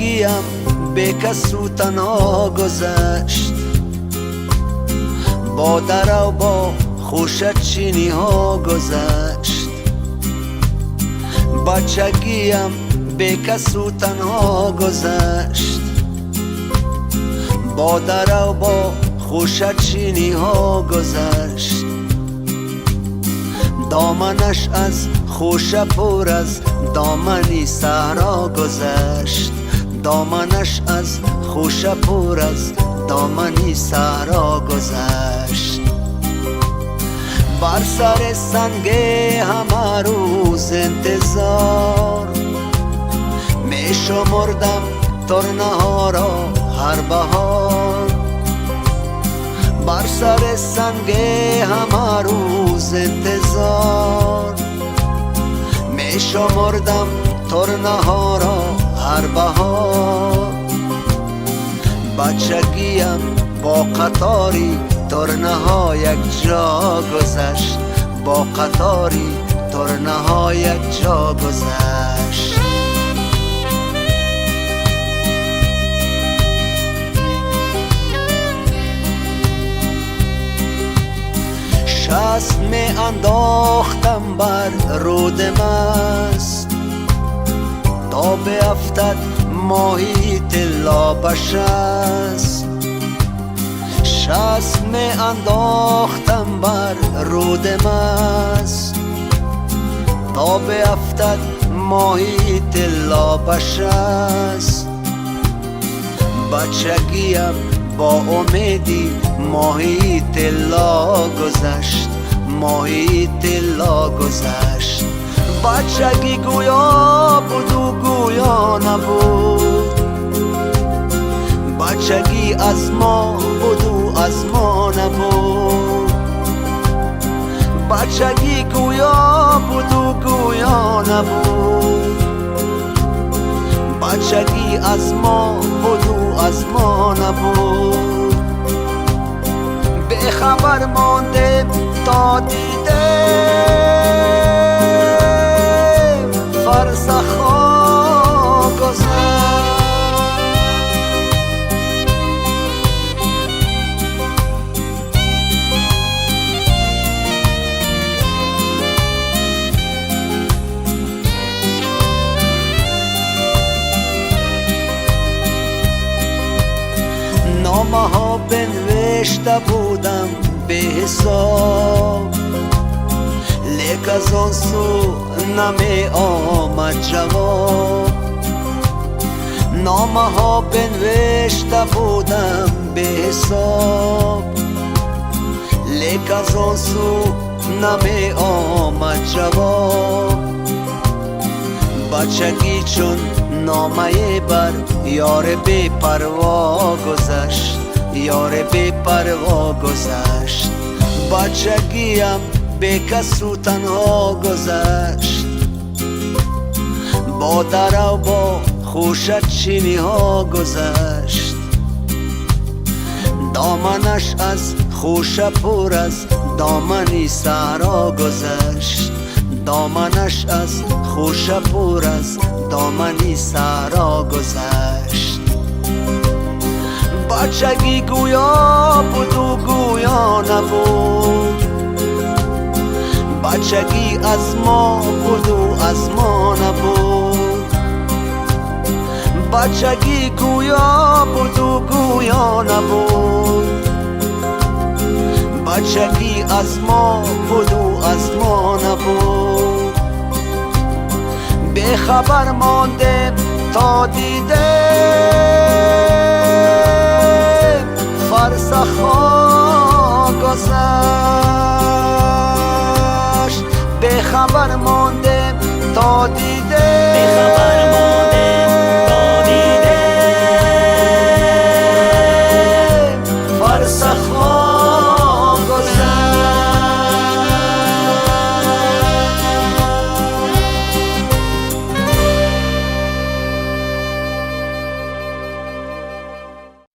بچگیم به کس و تنها گذشت، با در و با خوشت چینی ها گذشت. بچگیم به کس و تنها گذشت، با در و با خوشت چینی ها گذشت. دامنش از خوش پر از دامنی صحرا گذشت، دامنش از خوش پر از دامنی صحرا گذشت. بر سر سنگ همه روز انتظار می شمردم ترنه ها را هر بهار. بر سر سنگ همه روز انتظار می شمردم ترنه ها را هر بهار. بچگیم با قطاری ترنه ها یک جا گذشت، با قطاری ترنه ها یک جا گذشت. شست می انداختم بر رود مست، تا بیفتد ماهی طلا به شست. شست می انداختم بر رود مست، تا بیفتد ماهی طلا به شست. بچگیم با امیدی ماهی طلا گذشت، ماهی طلا گذشت. بچگی گویا بود و گویا نبود، بچگی از ما بود و از ما نبود. بچگی گویا بود و گویا نبود، بچگی از ما بود و از ما نبود. به خبر مانده تا دیده فرسخا گذشت. نامه ها بنوشته بودم به حساب، لیک از آن سو نمی آمد جواب. نامه ها بنوشته بودم به حساب، لیک از آن سو نمی آمد جواب. بچگی چون نامه بر یار بی پروا گذشت، یار بی پروا گذشت. بچگیم به کس و تنها گذشت، با در و با خوشت چینی ها گذشت. دامنش از خوش پر از دامنی صحرا گذشت، دامنش از خوش پر از دامنی صحرا گذشت. بچگی گویا بود و گویا نبود، بچگی از ما بود و از ما نبود. بچگی گویا بود و گویا نبود، بچگی از ما بود و از ما نبود. به خبر مانده تا دیده فرسخا گذشت. به خبر مانده تا دیده